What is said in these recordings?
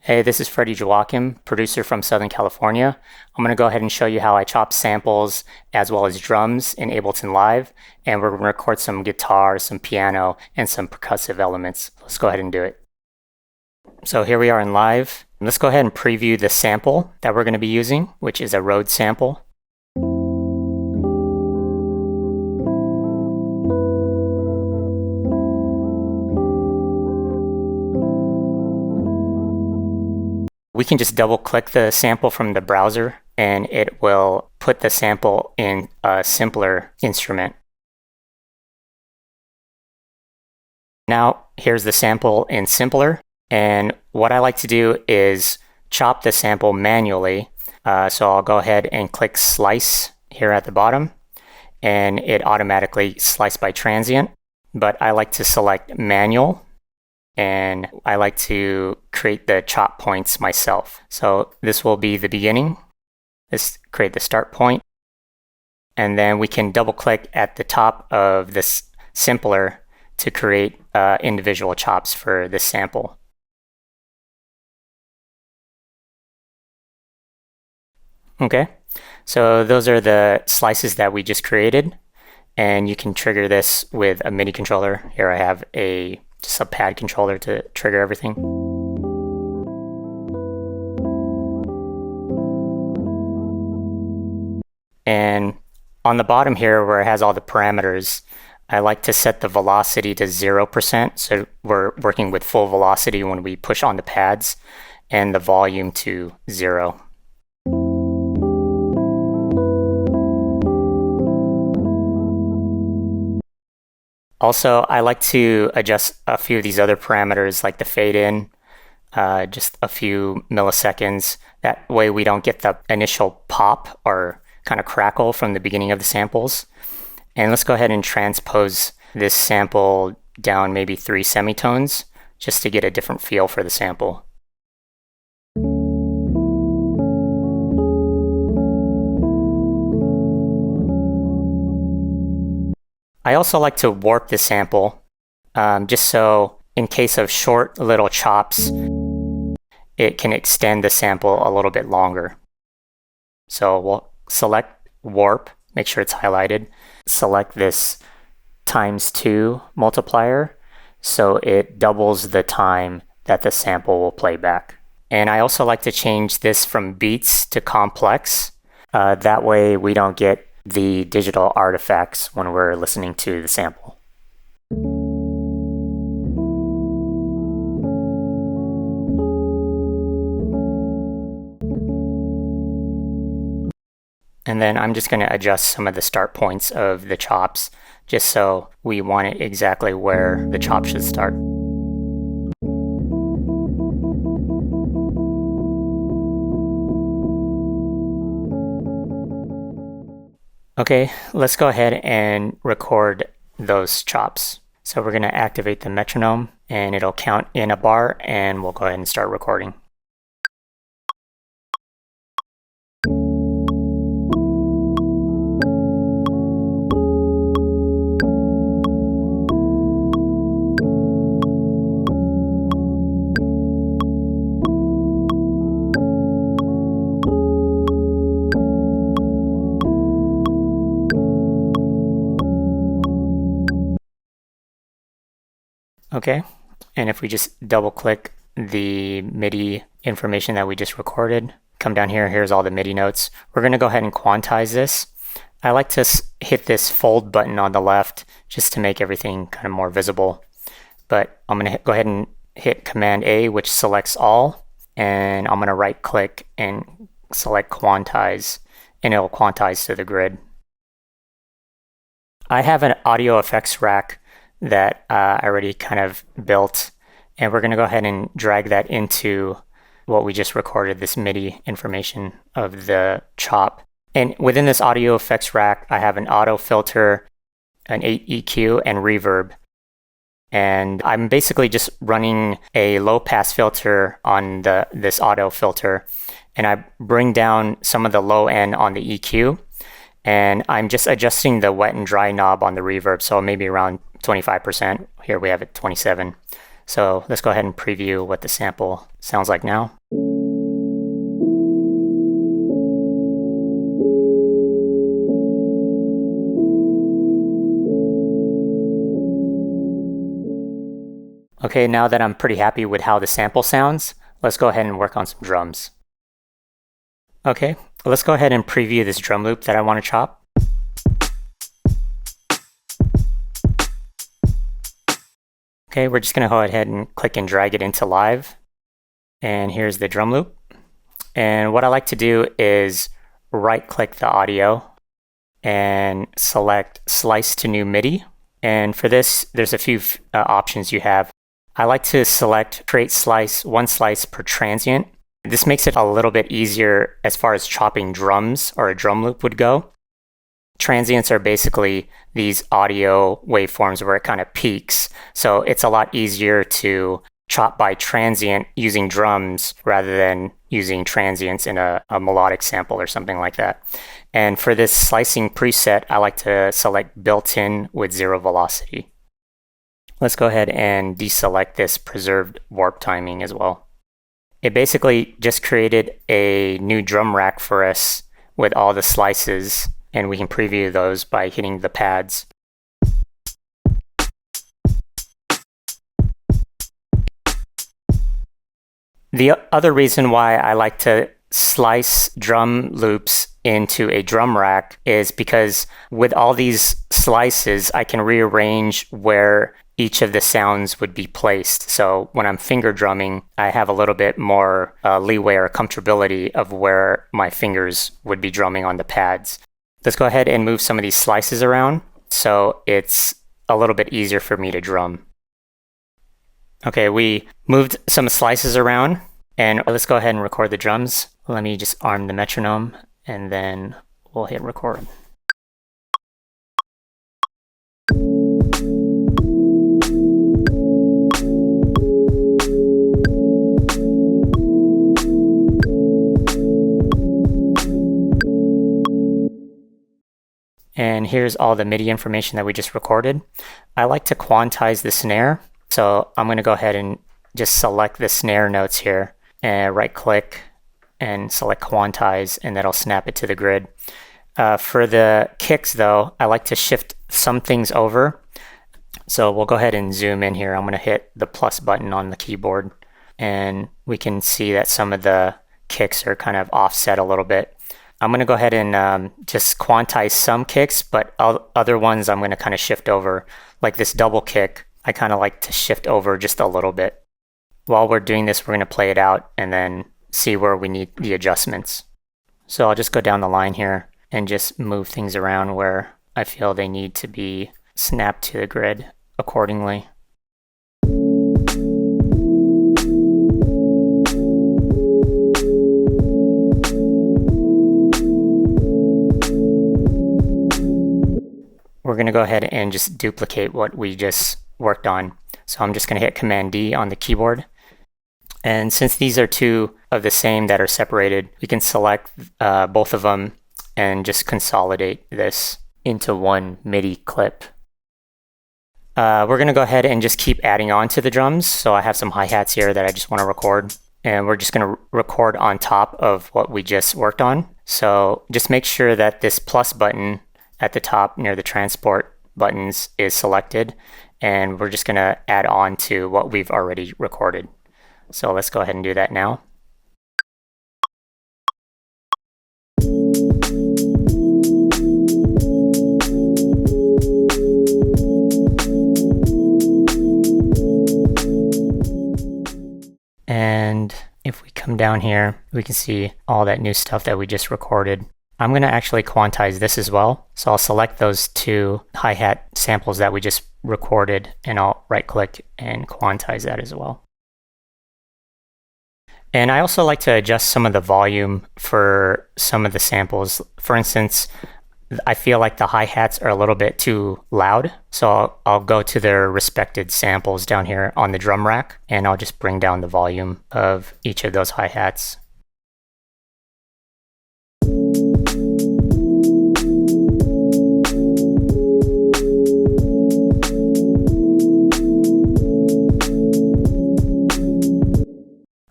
Hey, this is Freddie Joachim, producer from Southern California. I'm going to go ahead and show you how I chop samples as well as drums in Ableton Live, and we're going to record some guitar, some piano, and some percussive elements. Let's go ahead and do it. So here we are in Live. Let's go ahead and preview the sample that we're going to be using, which is a Rhodes sample. We can just double click the sample from the browser and it will put the sample in a simpler instrument. Now here's the sample in simpler, and what I like to do is chop the sample manually. So I'll go ahead and click slice here at the bottom and it automatically slices by transient, but I like to select manual. And I like to create the chop points myself. So this will be the beginning. Let's create the start point. And then we can double click at the top of this simpler to create individual chops for this sample. Okay, so those are the slices that we just created. And you can trigger this with a MIDI controller. Here I have just a pad controller to trigger everything. And on the bottom here where it has all the parameters, I like to set the velocity to 0%. So we're working with full velocity when we push on the pads, and the volume to 0. Also, I like to adjust a few of these other parameters like the fade in, just a few milliseconds. That way we don't get the initial pop or kind of crackle from the beginning of the samples. And let's go ahead and transpose this sample down maybe 3 semitones just to get a different feel for the sample. I also like to warp the sample, just so in case of short little chops, it can extend the sample a little bit longer. So we'll select warp, make sure it's highlighted, select this ×2 multiplier so it doubles the time that the sample will play back. And I also like to change this from beats to complex. That way we don't get the digital artifacts when we're listening to the sample. And then I'm just going to adjust some of the start points of the chops just so we want it exactly where the chop should start. Okay, let's go ahead and record those chops. So we're going to activate the metronome and it'll count in a bar, and we'll go ahead and start recording. Okay, and if we just double click the MIDI information that we just recorded, come down here, here's all the MIDI notes. We're going to go ahead and quantize this. I like to hit this fold button on the left just to make everything kind of more visible. But I'm going to go ahead and hit Command A, which selects all, and I'm going to right click and select quantize, and it'll quantize to the grid. I have an audio effects rack that I already kind of built, and we're going to go ahead and drag that into what we just recorded, this MIDI information of the chop. And within this audio effects rack, I have an auto filter, an 8 EQ, and reverb. And I'm basically just running a low pass filter on this auto filter, and I bring down some of the low end on the EQ, and I'm just adjusting the wet and dry knob on the reverb, so maybe around 25%. Here we have it 27. So let's go ahead and preview what the sample sounds like now. Okay, now that I'm pretty happy with how the sample sounds, let's go ahead and work on some drums. Okay, let's go ahead and preview this drum loop that I want to chop. Okay, we're just going to go ahead and click and drag it into live. And here's the drum loop. And what I like to do is right-click the audio and select Slice to New MIDI. And for this, there's a few options you have. I like to select Create Slice, 1 slice per transient. This makes it a little bit easier as far as chopping drums or a drum loop would go. Transients are basically these audio waveforms where it kind of peaks. So it's a lot easier to chop by transient using drums rather than using transients in a melodic sample or something like that. And for this slicing preset, I like to select built-in with 0 velocity. Let's go ahead and deselect this preserved warp timing as well. It basically just created a new drum rack for us with all the slices, and we can preview those by hitting the pads. The other reason why I like to slice drum loops into a drum rack is because with all these slices, I can rearrange where each of the sounds would be placed. So when I'm finger drumming, I have a little bit more leeway or comfortability of where my fingers would be drumming on the pads. Let's go ahead and move some of these slices around so it's a little bit easier for me to drum. Okay, we moved some slices around, and let's go ahead and record the drums. Let me just arm the metronome, and then we'll hit record. And here's all the MIDI information that we just recorded. I like to quantize the snare. So I'm going to go ahead and just select the snare notes here and right click and select quantize, and that'll snap it to the grid. For the kicks though, I like to shift some things over. So we'll go ahead and zoom in here. I'm going to hit the plus button on the keyboard, and we can see that some of the kicks are kind of offset a little bit. I'm going to go ahead and just quantize some kicks, but other ones I'm going to kind of shift over. Like this double kick, I kind of like to shift over just a little bit. While we're doing this, we're going to play it out and then see where we need the adjustments. So I'll just go down the line here and just move things around where I feel they need to be snapped to the grid accordingly. We're going to go ahead and just duplicate what we just worked on. So I'm just going to hit Command D on the keyboard. And since these are two of the same that are separated, we can select both of them and just consolidate this into one MIDI clip. We're going to go ahead and just keep adding on to the drums. So I have some hi-hats here that I just want to record. And we're just going to record on top of what we just worked on. So just make sure that this plus button at the top near the transport buttons is selected, and we're just going to add on to what we've already recorded. So let's go ahead and do that now. And if we come down here, we can see all that new stuff that we just recorded. I'm going to actually quantize this as well. So I'll select those two hi-hat samples that we just recorded, and I'll right-click and quantize that as well. And I also like to adjust some of the volume for some of the samples. For instance, I feel like the hi-hats are a little bit too loud. So I'll go to their respected samples down here on the drum rack, and I'll just bring down the volume of each of those hi-hats.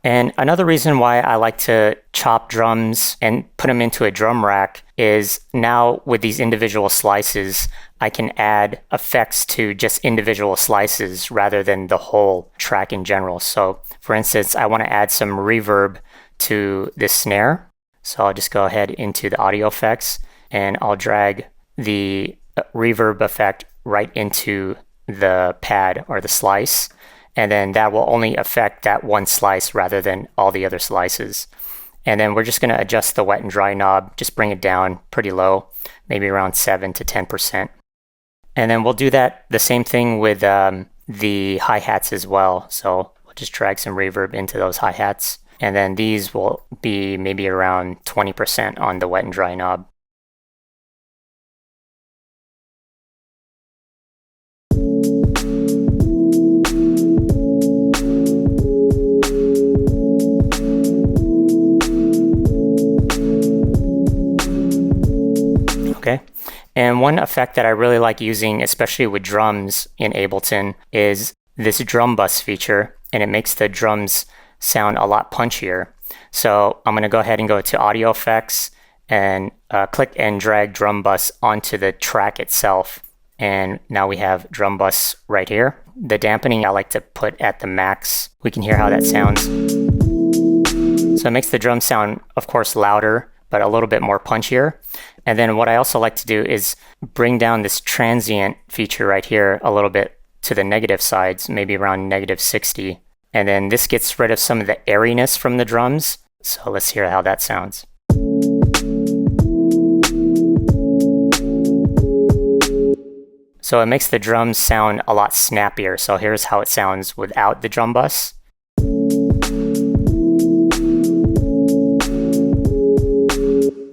And another reason why I like to chop drums and put them into a drum rack is now with these individual slices, I can add effects to just individual slices rather than the whole track in general. So for instance, I want to add some reverb to this snare. So I'll just go ahead into the audio effects and I'll drag the reverb effect right into the pad or the slice. And then that will only affect that one slice rather than all the other slices. And then we're just going to adjust the wet and dry knob, just bring it down pretty low, maybe around 7 to 10%. And then we'll do that the same thing with the hi-hats as well. So we'll just drag some reverb into those hi-hats. And then these will be maybe around 20% on the wet and dry knob. Okay. And one effect that I really like using, especially with drums in Ableton, is this drum bus feature, and it makes the drums sound a lot punchier. So I'm going to go ahead and go to Audio Effects and click and drag drum bus onto the track itself. And now we have drum bus right here. The dampening I like to put at the max. We can hear how that sounds. So it makes the drum sound, of course, louder, but a little bit more punchier. And then what I also like to do is bring down this transient feature right here a little bit to the negative sides, maybe around -60. And then this gets rid of some of the airiness from the drums. So let's hear how that sounds. So it makes the drums sound a lot snappier. So here's how it sounds without the drum bus.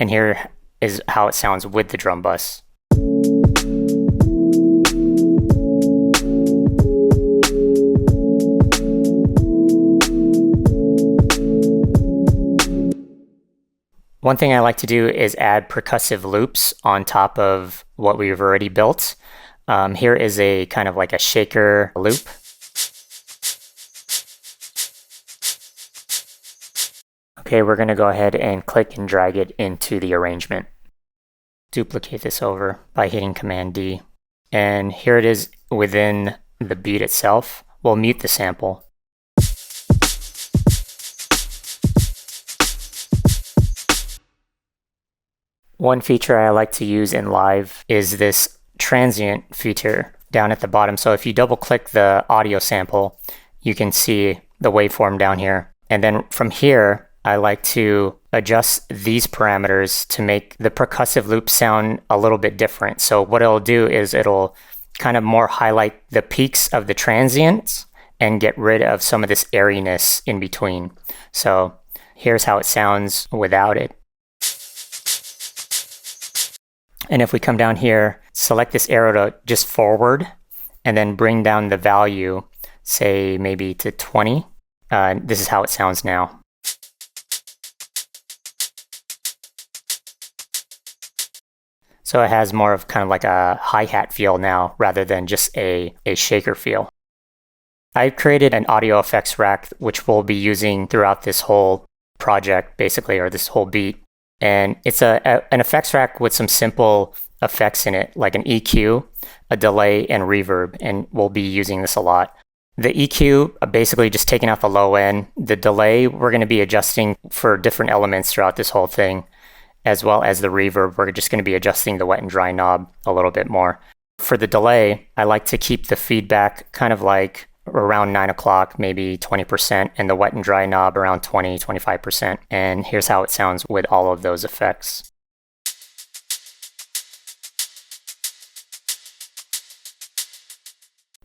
And here is how it sounds with the drum bus. One thing I like to do is add percussive loops on top of what we've already built. Here is a kind of like a shaker loop. Okay, we're going to go ahead and click and drag it into the arrangement. Duplicate this over by hitting Command D. And here it is within the beat itself. We'll mute the sample. One feature I like to use in live is this transient feature down at the bottom. So if you double click the audio sample, you can see the waveform down here. And then from here, I like to adjust these parameters to make the percussive loop sound a little bit different. So what it'll do is it'll kind of more highlight the peaks of the transients and get rid of some of this airiness in between. So here's how it sounds without it. And if we come down here, select this arrow to just forward and then bring down the value, say maybe to 20. This is how it sounds now. So it has more of kind of like a hi-hat feel now rather than just a shaker feel. I created an audio effects rack which we'll be using throughout this whole project basically, or this whole beat. And it's an effects rack with some simple effects in it, like an EQ, a delay, and reverb, and we'll be using this a lot. The EQ, basically just taking out the low end. The delay, we're going to be adjusting for different elements throughout this whole thing, as well as the reverb. We're just going to be adjusting the wet and dry knob a little bit more. For the delay, I like to keep the feedback kind of like around 9 o'clock, maybe 20%, and the wet and dry knob around 20-25%. And here's how it sounds with all of those effects.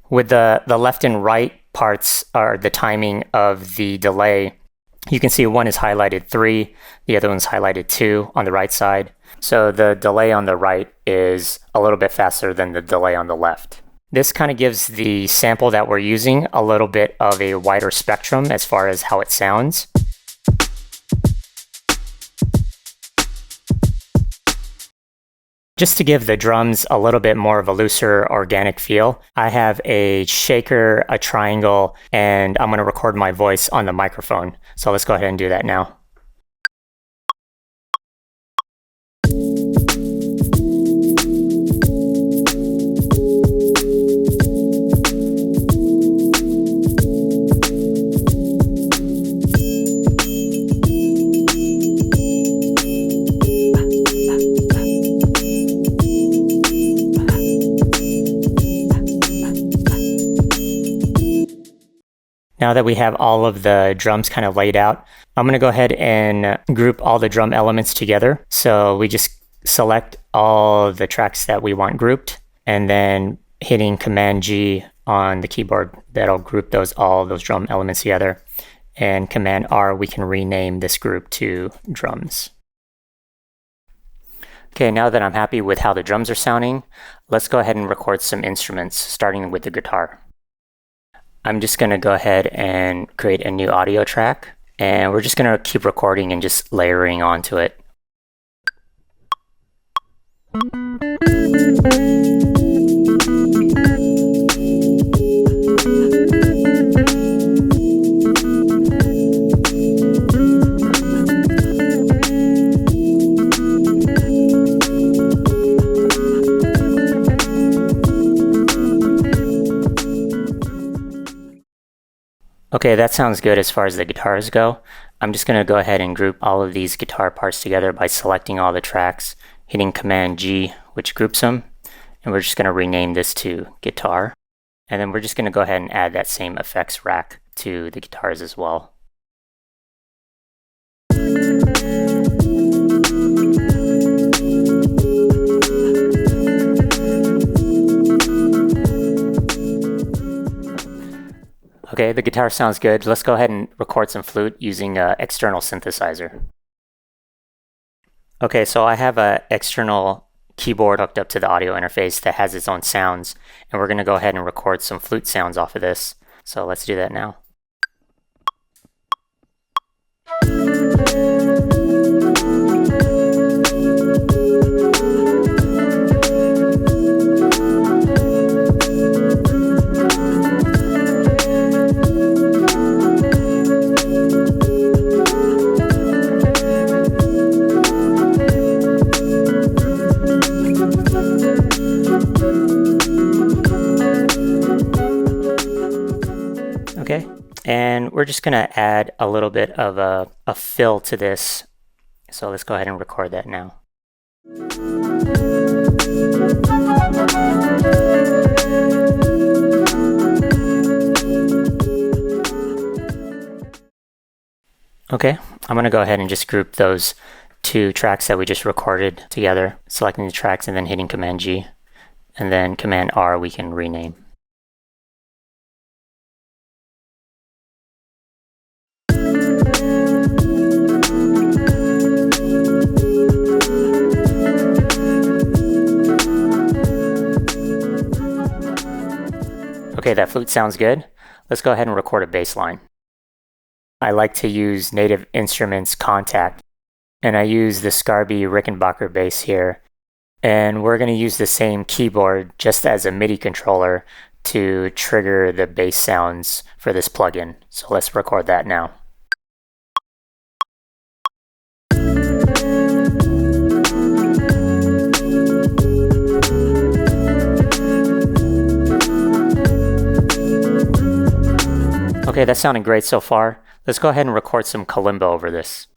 With the left and right parts are the timing of the delay. You can see one is highlighted 3, the other one's highlighted 2 on the right side. So the delay on the right is a little bit faster than the delay on the left. This kind of gives the sample that we're using a little bit of a wider spectrum as far as how it sounds. Just to give the drums a little bit more of a looser, organic feel, I have a shaker, a triangle, and I'm going to record my voice on the microphone. So let's go ahead and do that now. Now that we have all of the drums kind of laid out, I'm going to go ahead and group all the drum elements together. So we just select all the tracks that we want grouped, and then hitting Command G on the keyboard, that'll group all those drum elements together. And Command R, we can rename this group to drums. Okay, now that I'm happy with how the drums are sounding, let's go ahead and record some instruments, starting with the guitar. I'm just going to go ahead and create a new audio track, and we're just going to keep recording and just layering onto it. Okay, that sounds good as far as the guitars go. I'm just going to go ahead and group all of these guitar parts together by selecting all the tracks, hitting Command G, which groups them, and we're just going to rename this to guitar. And then we're just going to go ahead and add that same effects rack to the guitars as well. Okay, the guitar sounds good. Let's go ahead and record some flute using an external synthesizer. Okay, so I have an external keyboard hooked up to the audio interface that has its own sounds, and we're going to go ahead and record some flute sounds off of this. So let's do that now. Okay, and we're just going to add a little bit of a fill to this. So let's go ahead and record that now. Okay, I'm going to go ahead and just group those two tracks that we just recorded together, selecting the tracks and then hitting Command G, and then Command R we can rename. Okay, that flute sounds good. Let's go ahead and record a bass line. I like to use Native Instruments Contact, and I use the Scarby Rickenbacker bass here. And we're going to use the same keyboard just as a MIDI controller to trigger the bass sounds for this plugin. So let's record that now. Okay, that's sounding great so far. Let's go ahead and record some kalimba over this.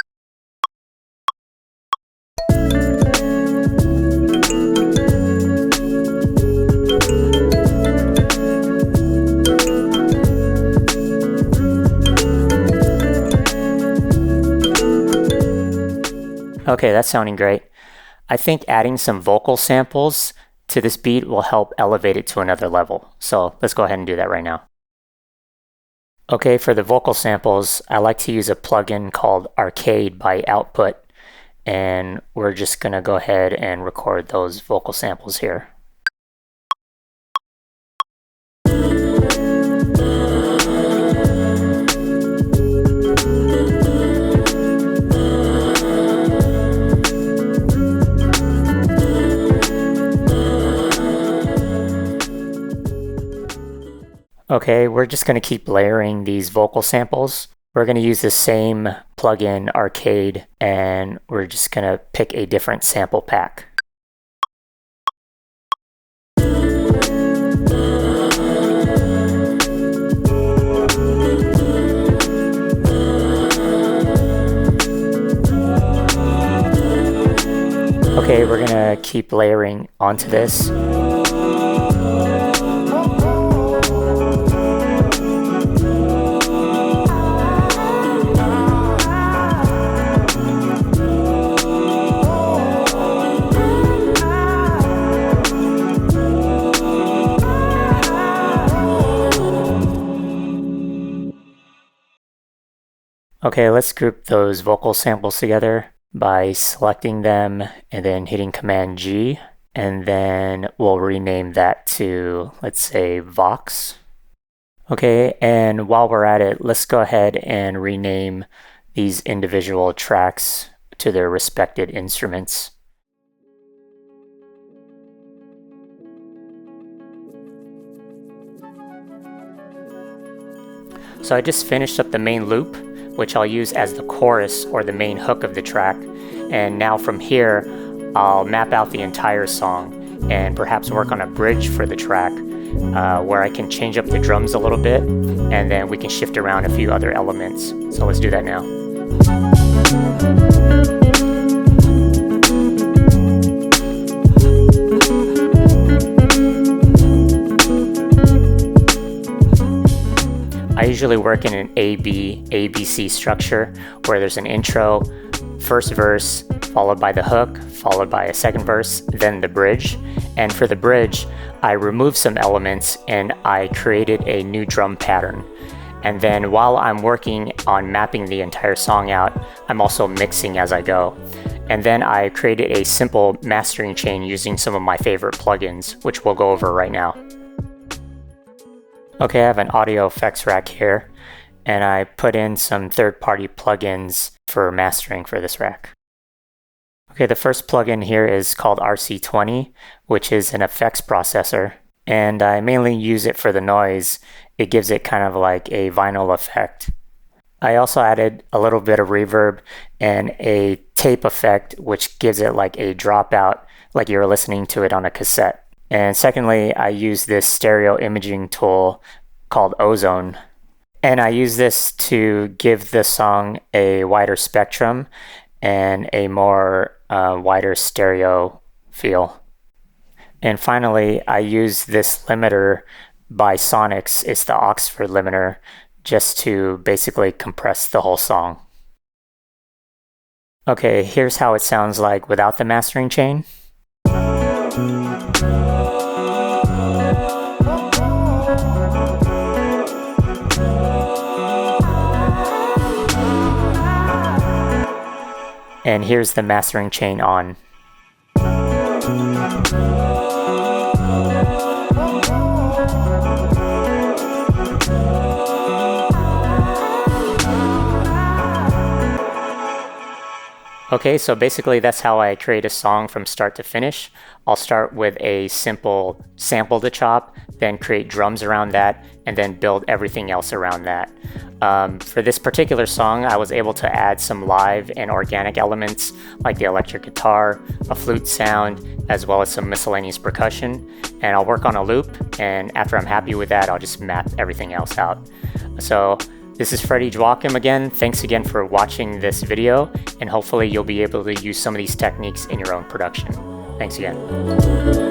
Okay, that's sounding great. I think adding some vocal samples to this beat will help elevate it to another level. So let's go ahead and do that right now. Okay, for the vocal samples, I like to use a plugin called Arcade by Output, and we're just going to go ahead and record those vocal samples here. Okay, we're just going to keep layering these vocal samples. We're going to use the same plugin Arcade, and we're just going to pick a different sample pack. Okay, we're going to keep layering onto this. Okay, let's group those vocal samples together by selecting them and then hitting Command G, and then we'll rename that to, let's say, Vox. Okay, and while we're at it, let's go ahead and rename these individual tracks to their respected instruments. So I just finished up the main loop, which I'll use as the chorus or the main hook of the track. And now from here, I'll map out the entire song and perhaps work on a bridge for the track where I can change up the drums a little bit, and then we can shift around a few other elements. So let's do that now. I usually work in an ABC structure where there's an intro, first verse, followed by the hook, followed by a second verse, then the bridge. And for the bridge, I removed some elements and I created a new drum pattern. And then while I'm working on mapping the entire song out, I'm also mixing as I go. And then I created a simple mastering chain using some of my favorite plugins, which we'll go over right now. Okay, I have an audio effects rack here, and I put in some third-party plugins for mastering for this rack. Okay, the first plugin here is called RC20, which is an effects processor, and I mainly use it for the noise. It gives it kind of like a vinyl effect. I also added a little bit of reverb and a tape effect, which gives it like a dropout, like you're listening to it on a cassette. And secondly, I use this stereo imaging tool called Ozone. And I use this to give the song a wider spectrum and a more wider stereo feel. And finally, I use this limiter by Sonics. It's the Oxford limiter, just to basically compress the whole song. Okay, here's how it sounds like without the mastering chain. And here's the mastering chain on. Okay, so basically that's how I create a song from start to finish. I'll start with a simple sample to chop, then create drums around that, and then build everything else around that. For this particular song, I was able to add some live and organic elements like the electric guitar, a flute sound, as well as some miscellaneous percussion. And I'll work on a loop, and after I'm happy with that, I'll just map everything else out. So this is Freddie Joachim again. Thanks again for watching this video, and hopefully you'll be able to use some of these techniques in your own production. Thanks again.